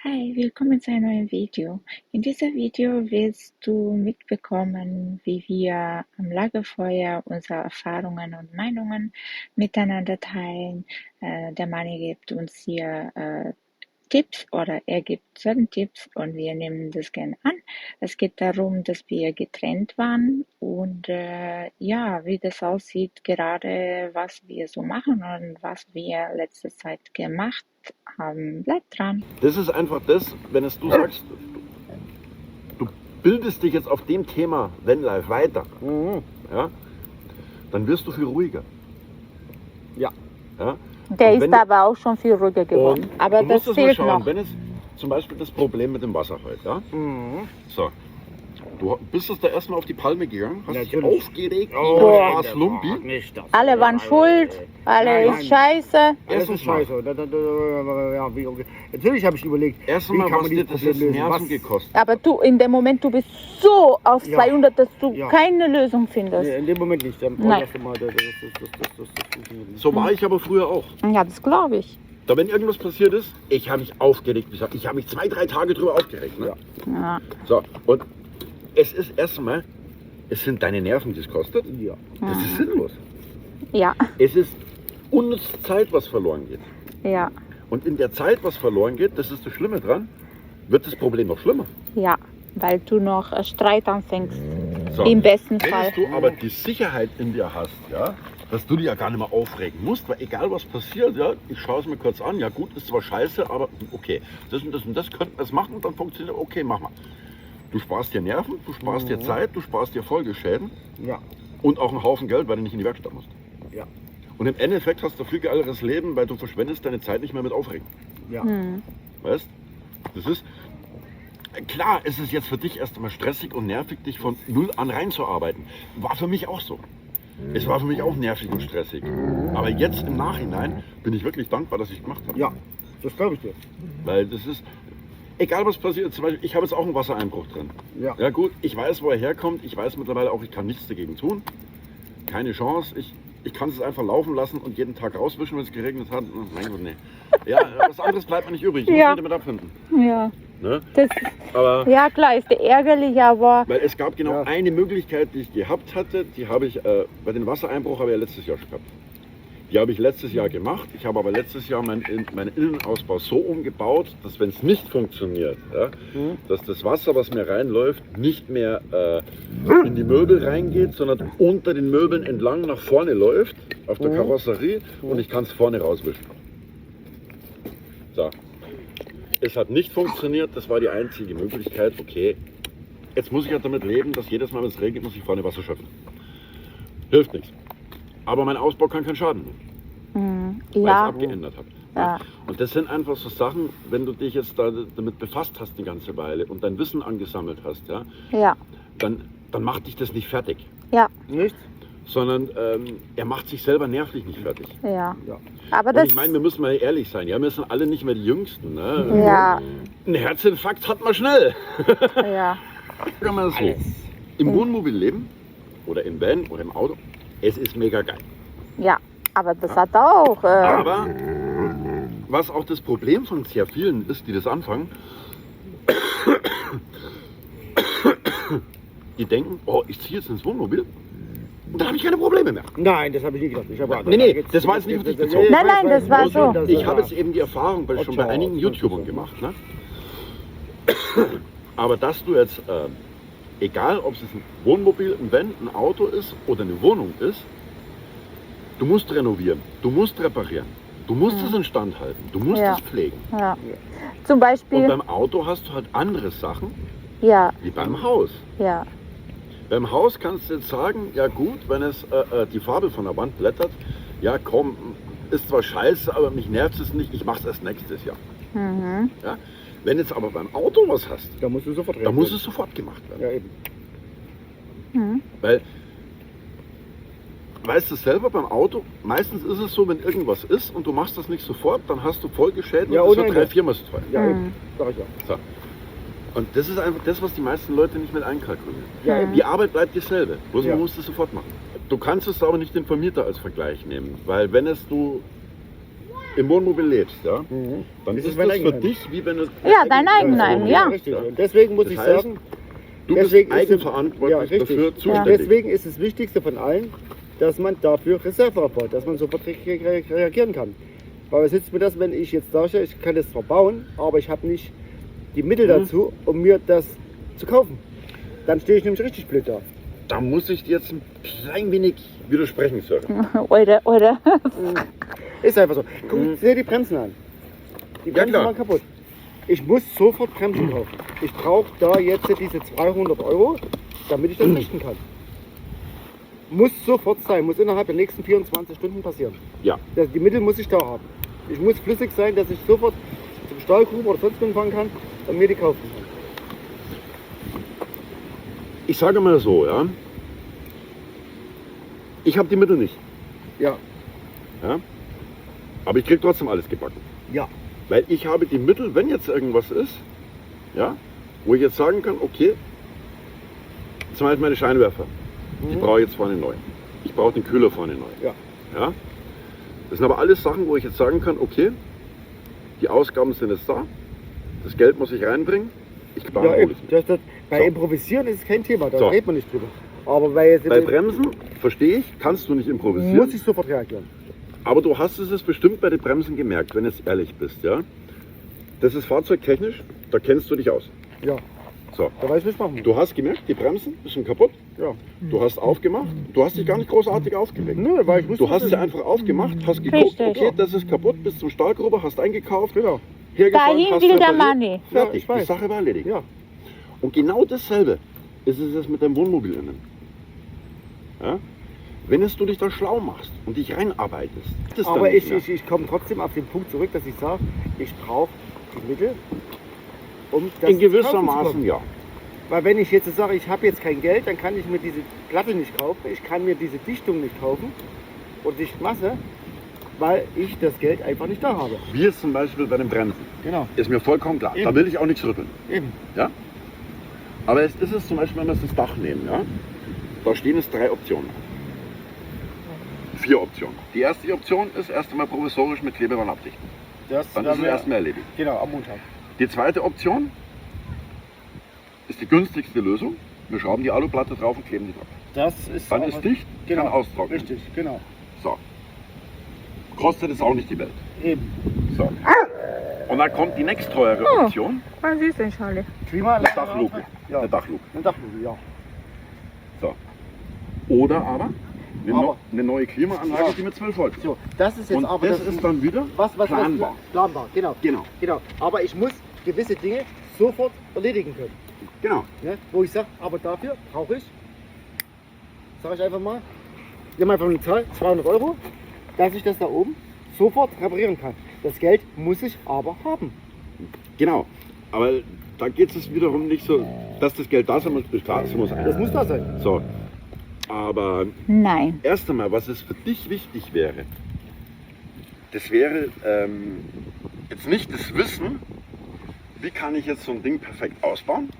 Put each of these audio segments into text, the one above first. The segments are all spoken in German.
Hi, willkommen zu einem neuen Video. In diesem Video wirst du mitbekommen, wie wir am Lagerfeuer unsere Erfahrungen und Meinungen miteinander teilen. Der Manni gibt uns hier Tipps oder er gibt 7 Tipps und wir nehmen das gerne an. Es geht darum, dass wir getrennt waren und ja, wie das aussieht, gerade was wir so machen und was wir letzte Zeit gemacht haben. Bleibt dran. Das ist einfach das, wenn es du sagst, du bildest dich jetzt auf dem Thema Vanlife weiter, ja, dann wirst du viel ruhiger. Ja. Ja? Der Und ist wenn- aber auch schon viel ruhiger geworden. Und Aber du das musst es mal fehlt schauen, noch. wenn es zum Beispiel das Problem mit dem Wasser heute, ja? So. Du bist das da erstmal auf die Palme gegangen, hast dich Natürlich. aufgeregt, Boah. warst Lumpi. Alle waren schuld, alle Nein, ist scheiße. Alles Erstens ist mal. scheiße. Ja, natürlich habe ich überlegt, Erst wie einmal, kann was man dir dieses das Problem jetzt lösen. Nerven Was, gekostet. Aber du, in dem Moment, du bist so auf Ja. 200, dass du Ja. keine Lösung findest. nee, in dem Moment nicht. Dann Nein. erst einmal, das funktioniert nicht. So war ich aber früher auch. Ja, das glaube ich. Da wenn irgendwas passiert ist, ich habe mich aufgeregt. Ich habe mich 2, 3 Tage drüber aufgeregt. Ne? Ja. Ja. So, und es ist erstmal, es sind deine Nerven, die es kostet. Ja. Das ist sinnlos. Ja, Es ist unnütze Zeit, was verloren geht. ja, Und in der Zeit, was verloren geht, das ist das Schlimme dran, wird das Problem noch schlimmer. ja. Weil du noch Streit anfängst. So, Im besten wenn Fall. du aber die Sicherheit in dir hast, ja, dass du dich ja gar nicht mehr aufregen musst, weil egal was passiert, ja, ich schaue es mir kurz an, ja gut, ist zwar scheiße, aber okay, das und das könnten wir es machen, dann funktioniert, okay, mach mal. Du sparst dir Nerven, du sparst dir Zeit, du sparst dir Folgeschäden Ja. und auch einen Haufen Geld, weil du nicht in die Werkstatt musst. Ja. Und im Endeffekt hast du ein viel geileres Leben, weil du verschwendest deine Zeit nicht mehr mit Aufregen. Ja. Hm. Weißt? Das ist, klar, ist es jetzt für dich erst einmal stressig und nervig, dich von null an reinzuarbeiten. War für mich auch so. Es war für mich auch nervig und stressig. Aber jetzt im Nachhinein bin ich wirklich dankbar, dass ich es gemacht habe. Ja. Das glaube ich dir. Weil das ist, egal was passiert, zum Beispiel, ich habe jetzt auch einen Wassereinbruch drin. Ja. Ja gut, ich weiß, wo er herkommt. Ich weiß mittlerweile auch, ich kann nichts dagegen tun. Keine Chance. Ich kann es einfach laufen lassen und jeden Tag rauswischen, wenn es geregnet hat. Mein Gott, nee. Ja, was anderes bleibt mir nicht übrig. Ich muss Ja. mich damit abfinden. Ja. Ne? Das, Aber ja, klar, ist ärgerlich, aber weil es gab genau Ja. eine Möglichkeit, die ich gehabt hatte, die habe ich, bei den Wassereinbruch habe ich ja letztes Jahr schon gehabt. Die habe ich letztes Jahr gemacht. Ich habe aber letztes Jahr meinen Innenausbau so umgebaut, dass wenn es nicht funktioniert, ja, dass das Wasser, was mir reinläuft, nicht mehr in die Möbel reingeht, sondern unter den Möbeln entlang nach vorne läuft, auf der Karosserie und ich kann es vorne rauswischen. So. Es hat nicht funktioniert, das war die einzige Möglichkeit. Okay, jetzt muss ich ja damit leben, dass jedes Mal, wenn es regnet, muss ich vorne Wasser schöpfen. Hilft nichts. Aber mein Ausbau kann keinen Schaden nehmen, weil ich es ja, abgeändert habe. ja, Und das sind einfach so Sachen, wenn du dich jetzt damit befasst hast eine ganze Weile und dein Wissen angesammelt hast, ja, ja, dann macht dich das nicht fertig. ja, Nicht? Sondern er macht sich selber nervlich nicht fertig. ja. Ja. Aber Und das, ich meine, wir müssen mal ehrlich sein, ja, wir sind alle nicht mehr die Jüngsten. Ne? ja, Ein Herzinfarkt hat man schnell. ja, Sagen wir so, im Wohnmobil leben oder im Van oder im Auto, es ist mega geil. ja. Aber das hat auch, Aber was auch das Problem von sehr vielen ist, die das anfangen, die denken, oh, ich ziehe jetzt ins Wohnmobil und dann habe ich keine Probleme mehr. Nein, das habe ich nie gedacht. Ich habe Nee, das war jetzt nicht auf dich bezogen. Nein, nein, das war so. Ich habe jetzt eben die Erfahrung schon bei einigen YouTubern gemacht. Ne? Aber dass du jetzt, egal ob es ein Wohnmobil, ein Van, ein Auto ist oder eine Wohnung ist, du musst renovieren, du musst reparieren, du musst es instand halten, du musst Ja. es pflegen. ja. Zum Und Beispiel, beim Auto hast du halt andere Sachen ja, wie beim Haus. ja, Beim Haus kannst du jetzt sagen, ja gut, wenn es die Farbe von der Wand blättert, ja komm, ist zwar scheiße, aber mich nervt es nicht, ich mache es erst nächstes Jahr. mhm. Ja? Wenn jetzt aber beim Auto was hast, Da musst du sofort dann muss es sofort gemacht werden. Ja, eben. Mhm. Weil, weißt du selber, beim Auto, meistens ist es so, wenn irgendwas ist und du machst das nicht sofort, dann hast du Folgeschäden Ja, und das ohne wird Ende. 3-4 Mal so teuer. Ja, Mhm. eben. Sag ich ja. So. Und das ist einfach das, was die meisten Leute nicht mit einkalkulieren. Ja, eben. Die Arbeit bleibt dieselbe, bloß Ja. man muss es sofort machen. Du kannst es aber nicht den Vermieter als Vergleich nehmen, weil wenn es du im Wohnmobil lebst, ja, dann Das ist ist mein das für Eigenheim. dich, wie wenn es... Ja, dein Eigenheim, ja. Richtig. Und deswegen muss Das ich heißt, sagen, Du bist deswegen ist es- eigenverantwortlich ja, richtig. dafür und zuständig. deswegen ist das Wichtigste von allen, dass man dafür Reserve aufbaut, dass man sofort reagieren kann. Weil was nützt mir das, wenn ich jetzt sage, ich kann das zwar bauen, aber ich habe nicht die Mittel dazu, um mir das zu kaufen. Dann stehe ich nämlich richtig blöd da. Da muss ich dir jetzt ein klein wenig widersprechen, Sir. Oder? Ist einfach so. Guck dir die Bremsen an. Die Bremsen klar. waren kaputt. Ich muss sofort Bremsen kaufen. Ich brauche da jetzt diese 200 €, damit ich das richten kann. Muss sofort sein, muss innerhalb der nächsten 24 Stunden passieren. Ja. Die Mittel muss ich da haben. Ich muss flüssig sein, dass ich sofort zum Stahlgruber oder sonst fahren kann und mir die kaufen kann. Ich sage mal so, ja. Ich habe die Mittel nicht, Ja, ja. Aber ich kriege trotzdem alles gebacken. ja. Weil ich habe die Mittel, wenn jetzt irgendwas ist, ja, wo ich jetzt sagen kann, okay, zum Beispiel meine Scheinwerfer, die brauche ich jetzt vorne neu. Ich brauche den Kühler vorne neu. Ja. Ja. Das sind aber alles Sachen, wo ich jetzt sagen kann, okay, die Ausgaben sind jetzt da, das Geld muss ich reinbringen, ich Ja, plane eben. alles mit. Bei So. Improvisieren ist es kein Thema, da So. redet man nicht drüber. Aber bei, jetzt Bei Bremsen, verstehe ich, kannst du nicht improvisieren. muss ich sofort reagieren. Aber du hast es jetzt bestimmt bei den Bremsen gemerkt, wenn du jetzt ehrlich bist, ja. Das ist fahrzeugtechnisch, da kennst du dich aus. Ja, So, da weiß ich, was ich machen muss. du hast gemerkt, die Bremsen sind kaputt, Ja. du hast aufgemacht, du hast dich gar nicht großartig aufgeregt. Nö, weil ich wusste, Du hast was sie einfach aufgemacht, hast geguckt, Richtig. okay, das ist kaputt, bis zum Stahlgruber, hast eingekauft, Genau. hergefahren, Dahin hast will der repariert, Money. Ja, fertig, ich weiß. die Sache war erledigt. Ja. Und genau dasselbe ist es jetzt mit deinem Wohnmobil innen. Ja? Wenn es du dich da schlau machst und dich reinarbeitest, das Aber dann nicht mehr. ich komme trotzdem auf den Punkt zurück, dass ich sage, ich brauche die Mittel, um das in gewisser kaufen zu Maßen können. ja. Weil wenn ich jetzt sage, ich habe jetzt kein Geld, dann kann ich mir diese Platte nicht kaufen, ich kann mir diese Dichtung nicht kaufen und Dichtmasse, weil ich das Geld einfach nicht da habe. Wie jetzt zum Beispiel bei den Bremsen. Genau, Ist mir vollkommen klar. Da Eben. will ich auch nichts rütteln. eben. Ja? Aber es ist es zum Beispiel, wenn wir das Dach nehmen. Ja? Da stehen es 3 Optionen. 4 Optionen. Die erste Option ist erst einmal provisorisch mit Klebeband abdichten. Das Dann ist werden es wir- erstmal erledigt. Genau, am Montag. Die zweite Option ist die günstigste Lösung. Wir schrauben die Aluplatte drauf und kleben die drauf. Das ist Dann auch ist was- dicht, Genau, kann austrocknen. richtig, genau. So. Kostet es auch nicht die Welt. Eben. So. Und dann kommt die nächstteure Option, Was ist denn, Charlie? eine Klimaanlage. Dachluke. Ja, Eine Dachluke. eine Dachluke, ja. Oder aber Aber- eine neue Klimaanlage, Ja. die mit 12 Volt. So, das ist jetzt Und aber das ist dann wieder was planbar. planbar, genau. Genau, Genau. Aber ich muss gewisse Dinge sofort erledigen können. genau. Ne? Wo ich sage, aber dafür brauche ich, sage ich einfach mal, nimm einfach eine Zahl, 200 €, dass ich das da oben sofort reparieren kann. Das Geld muss ich aber haben. Genau. Aber da geht es wiederum nicht so, dass das Geld da sein muss. Klar, es muss Das muss da sein. So. Aber Nein. erst einmal, was es für dich wichtig wäre, das wäre jetzt nicht das Wissen, wie kann ich jetzt so ein Ding perfekt ausbauen,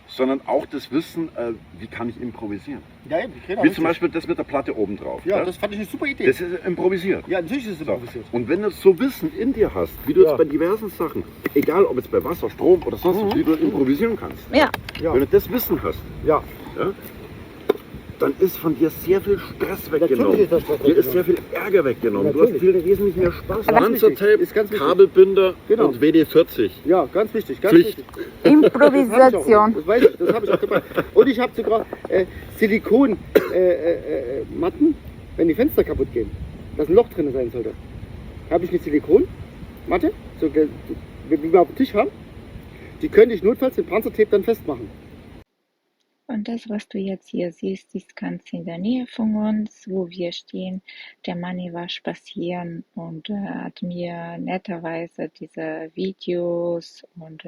sondern auch das Wissen, wie kann ich improvisieren. Ja, eben, genau. Wie zum Beispiel das mit der Platte oben drauf. Ja, das fand ich eine super Idee. das ist improvisiert. Ja, natürlich ist es So. improvisiert. Und wenn du so Wissen in dir hast, wie du Ja. jetzt bei diversen Sachen, egal ob jetzt bei Wasser, Strom oder sonst was, wie du improvisieren kannst, Ja. Ja, wenn du das Wissen hast, ja. ja, dann ist von dir sehr viel Stress weggenommen. Natürlich ist das Stress Dir ist sehr weggenommen. viel Ärger weggenommen. Du hast Natürlich. viel wesentlich mehr Spaß. Aber Panzertape, ist ganz wichtig. Kabelbinder Genau. und WD-40. Ja, ganz wichtig, ganz Pflicht. wichtig. Improvisation. Das weiß ich, das habe ich auch dabei. Und ich habe sogar Silikon Matten, wenn die Fenster kaputt gehen, dass ein Loch drin sein sollte. Habe ich eine Silikonmatte, so wie wir auf dem Tisch haben. Die könnte ich notfalls mit Panzertape dann festmachen. Und das, was du jetzt hier siehst, ist ganz in der Nähe von uns, wo wir stehen. Der Manni war spazieren und hat mir netterweise diese Videos und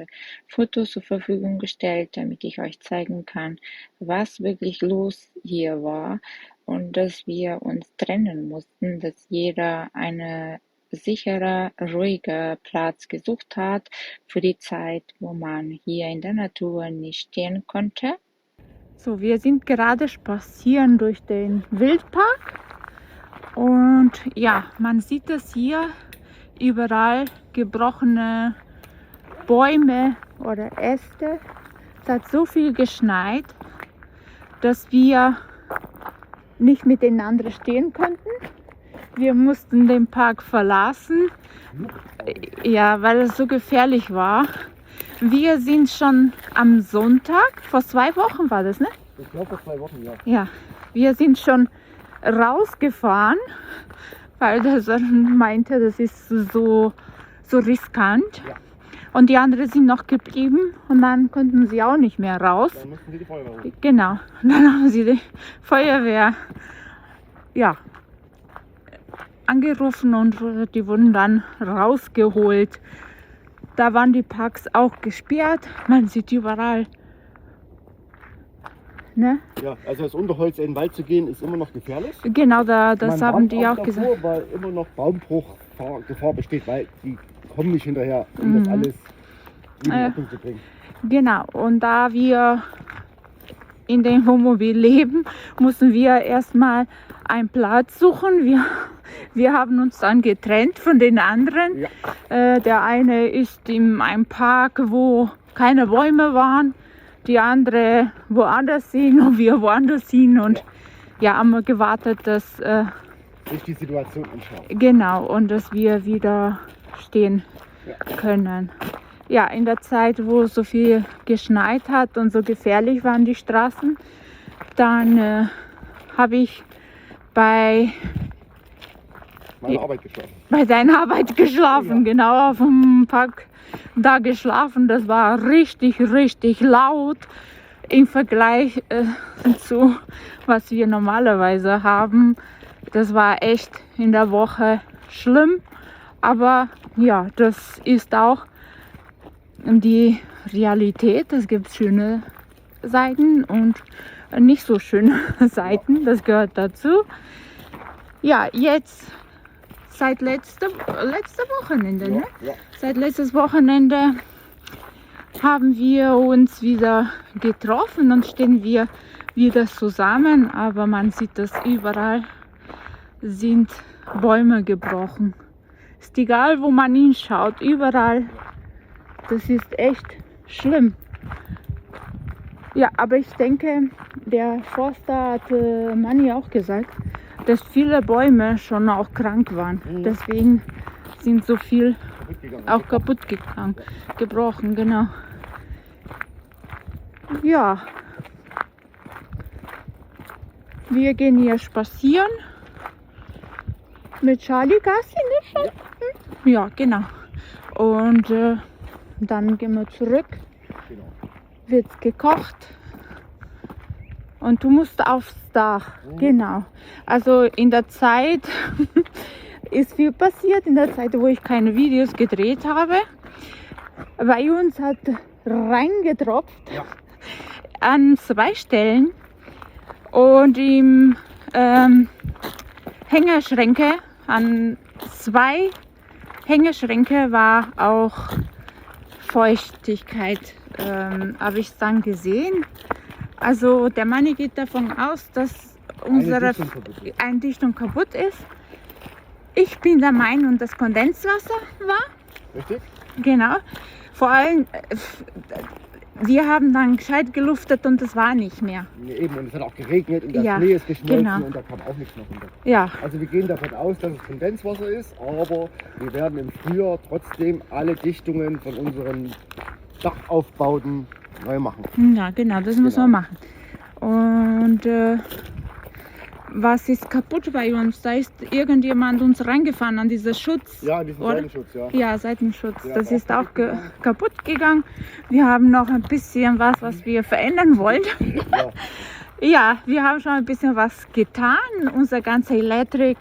Fotos zur Verfügung gestellt, damit ich euch zeigen kann, was wirklich los hier war und dass wir uns trennen mussten, dass jeder eine sicherer, ruhiger Platz gesucht hat für die Zeit, wo man hier in der Natur nicht stehen konnte. So, wir sind gerade spazieren durch den Wildpark Und ja, man sieht es hier überall, gebrochene Bäume oder Äste. Es hat so viel geschneit, dass wir nicht miteinander stehen konnten. Wir mussten den Park verlassen, ja, weil es so gefährlich war. Wir sind schon am Sonntag, vor 2 Wochen war das, ne? Ich glaube vor 2 Wochen, ja. Ja, wir sind schon rausgefahren, weil der Sohn meinte, das ist so riskant. Ja. Und die anderen sind noch geblieben und dann konnten sie auch nicht mehr raus. Dann mussten wir die Feuerwehr rufen. Genau, und dann haben sie die Feuerwehr angerufen und die wurden dann rausgeholt. Da waren die Parks auch gesperrt, man sieht überall. Ne? Ja, also als Unterholz in den Wald zu gehen, ist immer noch gefährlich. Genau, das Man haben warnt die auch davor, gesagt. Weil immer noch Baumbruchgefahr besteht, weil die kommen nicht hinterher, um das alles in Ordnung zu bringen. Genau, und da wir in dem Wohnmobil leben, mussten wir erstmal einen Platz suchen. Wir haben uns dann getrennt von den anderen. Ja. Der eine ist in einem Park, wo keine Bäume waren, die andere woanders hin und wir woanders hin. Und ja, haben wir gewartet, dass Sich die Situation anschauen. genau, und dass wir wieder stehen können. Ja, in der Zeit, wo so viel geschneit hat und so gefährlich waren die Straßen, dann habe ich bei Meine Arbeit geschlafen. bei deiner Arbeit geschlafen, genau auf dem Park da geschlafen. Das war richtig, richtig laut im Vergleich zu was wir normalerweise haben. Das war echt in der Woche schlimm, aber ja, das ist auch die Realität. Es gibt schöne Seiten und nicht so schöne Seiten, das gehört dazu. Ja, jetzt seit letzte Wochenende, ne? Ja. Seit letztes Wochenende haben wir uns wieder getroffen und stehen wir wieder zusammen, aber man sieht das überall, sind Bäume gebrochen. Ist egal, wo man hinschaut, überall. Das ist echt schlimm. Ja, aber ich denke, der Forster hat Manni auch gesagt, dass viele Bäume schon auch krank waren. Deswegen sind so viel auch kaputt gegangen, gebrochen, genau. Ja, wir gehen hier spazieren mit Charlie Gassi, ne? Schon? Ja, genau. Und dann gehen wir zurück, Genau. wird gekocht und du musst aufs Dach. Genau. Also in der Zeit ist viel passiert, in der Zeit, wo ich keine Videos gedreht habe. Bei uns hat reingetropft an 2 Stellen und im Hängerschränke, an 2 Hängerschränke war auch Feuchtigkeit, habe ich dann gesehen. Also der Manni geht davon aus, dass unsere Eindichtung kaputt ist. Ich bin der Meinung, dass Kondenswasser war. Richtig? Genau. Vor allem, wir haben dann gescheit geluftet und es war nicht mehr. Ja, eben, und es hat auch geregnet und der Ja, Schnee ist geschmolzen genau. und da kam auch nichts mehr runter. Ja, Also wir gehen davon aus, dass es Kondenswasser ist, aber wir werden im Frühjahr trotzdem alle Dichtungen von unseren Dachaufbauten neu machen. ja, genau, das müssen wir machen. Und was ist kaputt bei uns? Da ist irgendjemand uns reingefahren an diesen Schutz. Ja, diesen oder? Seitenschutz, ja. Ja, Seitenschutz. Ja, Das war ist auch kaputt gegangen. kaputt gegangen. Wir haben noch ein bisschen was wir verändern wollen. Ja. Ja, wir haben schon ein bisschen was getan. Unsere ganze Elektrik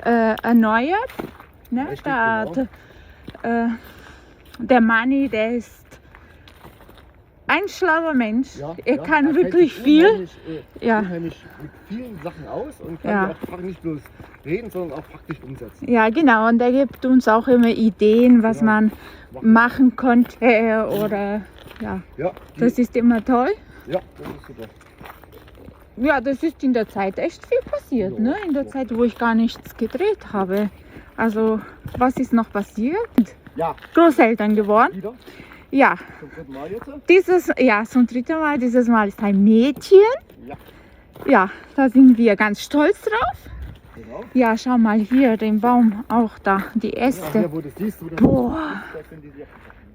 erneuert. Ne? Richtig, Da genau. hat, der Manni, der ist ein schlauer Mensch. Ja, Er ja, kann kennt wirklich sich viel. Unheimlich, Ja. unheimlich mit vielen Sachen aus und kann Ja. die auch nicht bloß reden, sondern auch praktisch umsetzen. Ja, genau. Und er gibt uns auch immer Ideen, was Genau. man machen konnte oder ja, Ja, das ist immer toll. ja, das ist super. Ja, das ist in der Zeit echt viel passiert, Ja, ne? In der ja. Zeit, wo ich gar nichts gedreht habe. Also, was ist noch passiert? Ja, Großeltern geworden. wieder Ja, zum dritten Mal jetzt. zum dritten Mal. Dieses Mal ist ein Mädchen. Ja, Ja, da sind wir ganz stolz drauf. genau. Ja, schau mal hier, den Baum auch da, die Ja, Äste. hier, wo du siehst, wo das Boah. das sind diese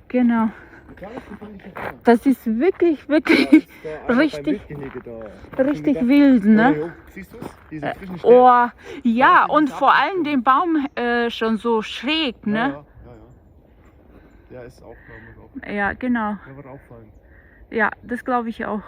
Genau. Die kleinsten fand ich noch da. Das ist wirklich, Da wirklich ist der einer beim richtig, Wildgehege da. richtig wild, ne? Oh, siehst du es? Diese frischen Stellen? Oh, ja, sind und die vor allem abgezogen. den Baum schon so schräg, ne? Ja. Der ist auch, glaube ich, Ja, genau. der wird auffallen. Ja, das glaube ich auch.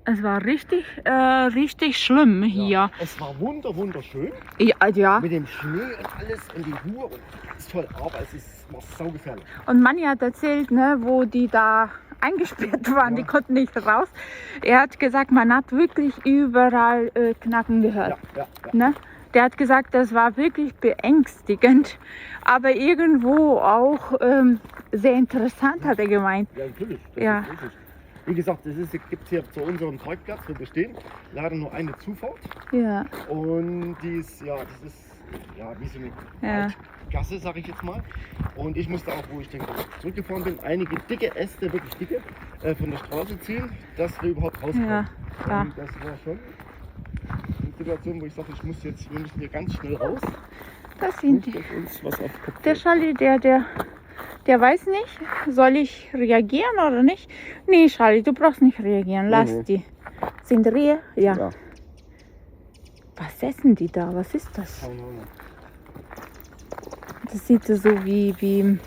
Es war richtig, richtig schlimm hier. Ja. Es war wunderschön. Ja. Mit dem Schnee und alles und die Ruhe und ganz toll. Aber war saugefährlich. Und Manni hat erzählt, ne, wo die da eingesperrt waren, Ja. die konnten nicht raus. Er hat gesagt, man hat wirklich überall Knacken gehört. Ja. Ne? Der hat gesagt, das war wirklich beängstigend, aber irgendwo auch sehr interessant, hat er gemeint. Ja, natürlich. Das Ja. ist richtig. Wie gesagt, es gibt hier zu unserem Parkplatz, wo wir stehen, leider nur eine Zufahrt. Ja, Und die ist, ja, das ist ja wie so eine Ja. Gasse, sag ich jetzt mal. Und ich musste auch, wo ich dann zurückgefahren bin, einige dicke Äste, wirklich dicke, von der Straße ziehen, dass wir überhaupt rauskommen. Ja. Und das war schon eine Situation, wo ich sage, wir müssen hier ganz schnell raus. das sind Nicht, die. dass uns was auf den Kopf Der fällt. Charlie, der weiß nicht, soll ich reagieren oder nicht? Nee, Charlie, du brauchst nicht reagieren, lass Mhm. die. Sind Rehe? Ja. Ja. Was essen die da? Was ist das? Keine Ahnung. Das sieht so wie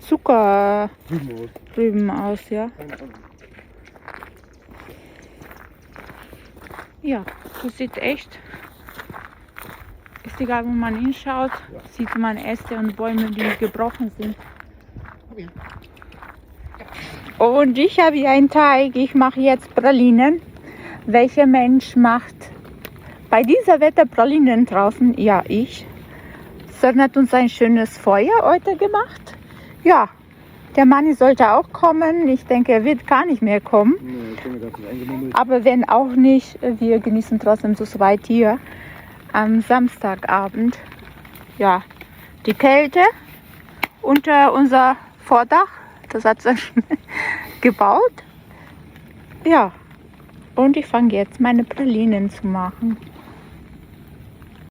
Zuckerrüben Rüben aus. aus, ja. Keine Ahnung. Ja, das sieht echt. Ist egal, wo man hinschaut, Ja. sieht man Äste und Bäume, die gebrochen sind. Okay. Und ich habe hier einen Teig. Ich mache jetzt Pralinen. Welcher Mensch macht bei dieser Wetter Pralinen draußen? Ja, ich. Sören hat uns ein schönes Feuer heute gemacht. Ja, der Manni sollte auch kommen. Ich denke, er wird gar nicht mehr kommen. Nee, ich denke, das ist eingemummelt. Aber wenn auch nicht, wir genießen trotzdem so weit hier am Samstagabend. Ja, die Kälte unter unser Vordach. Das hat er schon gebaut. Ja, und ich fange jetzt meine Pralinen zu machen.